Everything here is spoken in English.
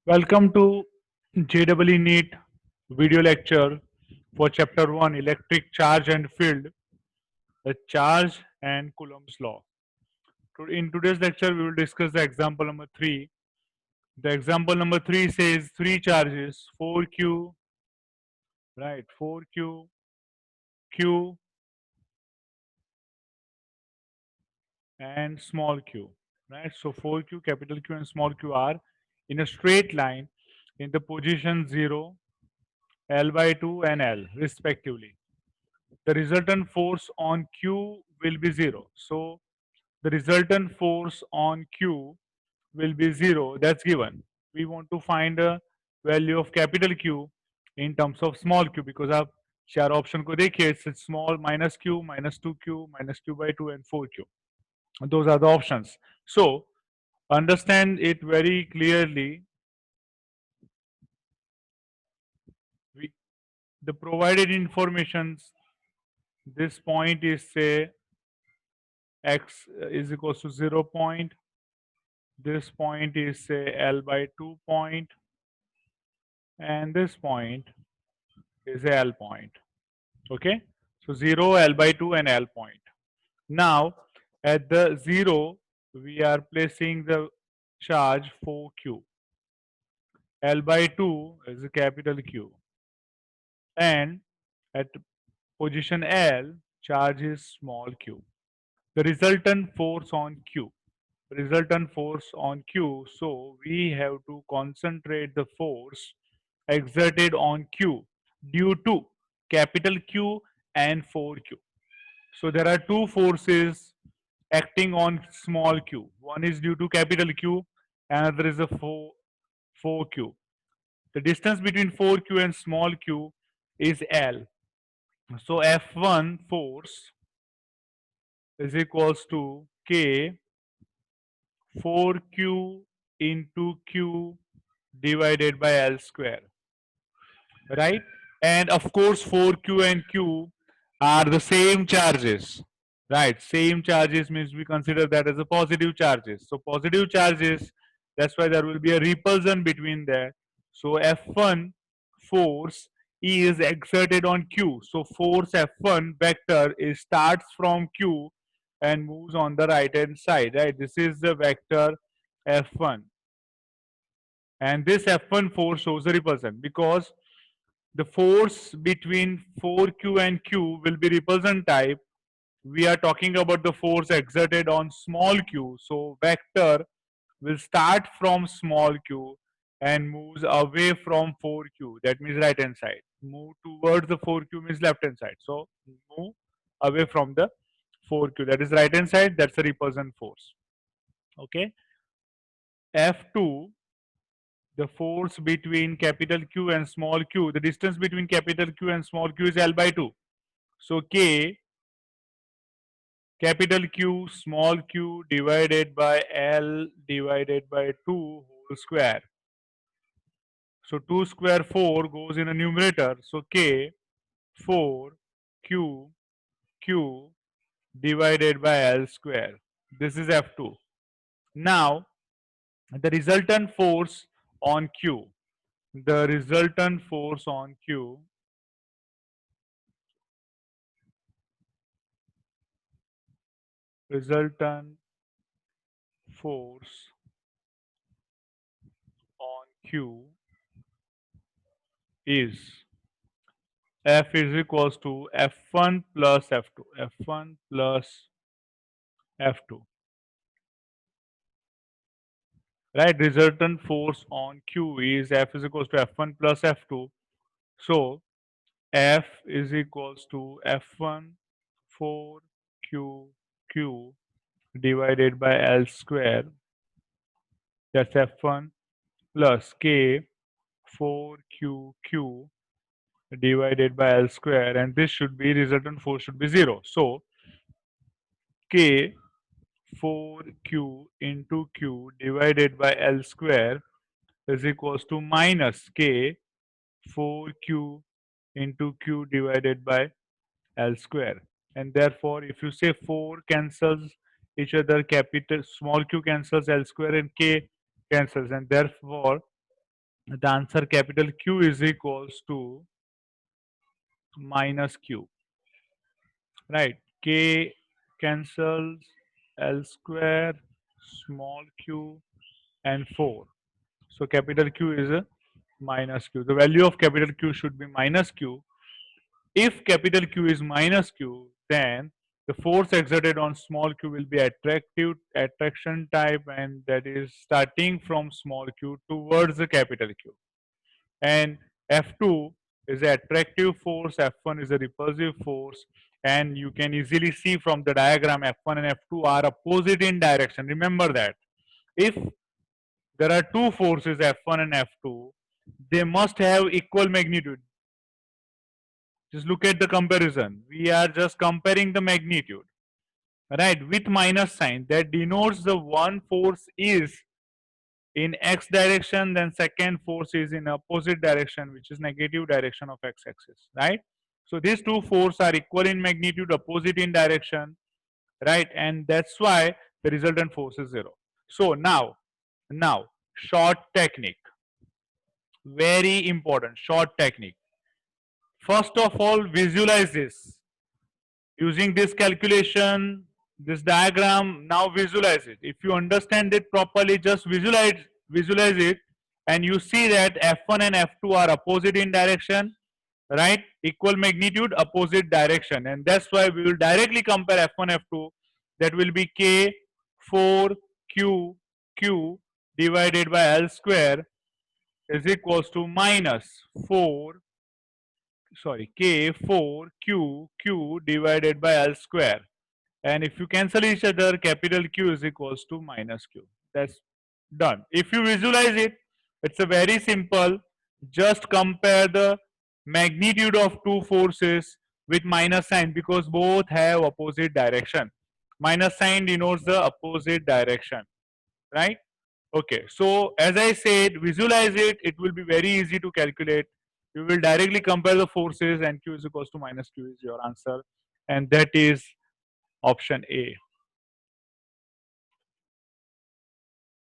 Welcome to JEE NEET video lecture for chapter 1 electric charge and field, the charge and Coulomb's law. In today's lecture we will discuss the example number 3. The example number 3 says three charges 4q, right, 4q, q and small q, right. So 4q, capital Q and small q are in a straight line in the position 0, L by 2 and L respectively. The resultant force on Q will be 0. So the resultant force on Q will be 0. That's given. We want to find a value of capital Q in terms of small q because आप चार option को देखिए it's small minus q minus 2q minus q by 2 and 4q. Those are the options. So understand it very clearly. We, the provided informations, this point is say x is equals to 0 point. This point is say L by 2 point, and this point is a L point. Okay, so 0, L by 2 and L point. Now at the 0 we are placing the charge 4q. L by 2 is a capital Q, and at position L charge is small q. The resultant force on Q, so we have to concentrate the force exerted on Q due to capital Q and 4q. So there are two forces acting on small q. One is due to capital Q, another is a 4q. The distance between 4q and small q is L. So F1 force is equals to K 4q into q divided by L square, right? And of course 4q and q are the same charges, right? Same charges means we consider that as a positive charges. So positive charges, that's why there will be a repulsion between there. So F1 force E is exerted on Q. So force F1 vector is starts from Q and moves on the right hand side, right? This is the vector F1, and this F1 force shows the repulsion because the force between 4q and q will be repulsion type. We are talking about the force exerted on small q, so vector will start from small q and moves away from 4q, that means right hand side. Move towards the 4q means left hand side, so move away from the 4q, that is right hand side, that's the repulsion force. Okay, F2, the force between capital Q and small q, the distance between capital Q and small q is L by 2. So K capital Q small q divided by L divided by 2 whole square. So 2 square 4 goes in a numerator. So K 4 Q Q divided by L square. This is F2. Now the resultant force on Q. The resultant force on Q resultant force on Q is F is equals to F1 plus F2. F1 plus F2. Right? Resultant force on Q is F is equals to F1 plus F2. So F is equals to F1 4Q Q divided by L square. That's F1 plus K 4Q Q divided by L square, and this should be resultant force should be 0. So K 4Q into Q divided by L square is equals to minus K 4Q into Q divided by L square. And therefore, if you say 4 cancels each other, capital small q cancels L square and K cancels, and therefore The answer capital Q is equals to minus Q, right? K cancels, L square, small q, and 4. So capital Q is a minus Q. The value of capital Q should be minus Q. If capital Q is minus Q, then the force exerted on small q will be attraction type, and that is starting from small q towards the capital Q. And F2 is an attractive force, F1 is a repulsive force, and you can easily see from the diagram F1 and F2 are opposite in direction. Remember that. If there are two forces F1 and F2, they must have equal magnitude. Just look at the comparison. We are just comparing the magnitude, right? With minus sign that denotes the one force is in x direction, then second force is in opposite direction, which is negative direction of x axis, right? So these two forces are equal in magnitude, opposite in direction, right? And that's why the resultant force is zero. So now short technique, very important short technique. First of all, visualize this using this calculation, this diagram. Now visualize it. If you understand it properly, just visualize it, and you see that F1 and F2 are opposite in direction, right? Equal magnitude, opposite direction, and that's why we will directly compare F1 F2. That will be K 4 Q Q divided by L square is equals to minus 4, sorry, K 4 Q Q divided by L square. And if you cancel each other, capital Q is equals to minus Q. That's done. If you visualize it, it's a very simple. Just compare the magnitude of two forces with minus sign, because both have opposite direction. Minus sign denotes the opposite direction, right? Okay, so as I said, visualize it. It will be very easy to calculate. You will directly compare the forces, and Q is equals to minus Q is your answer, and that is option A.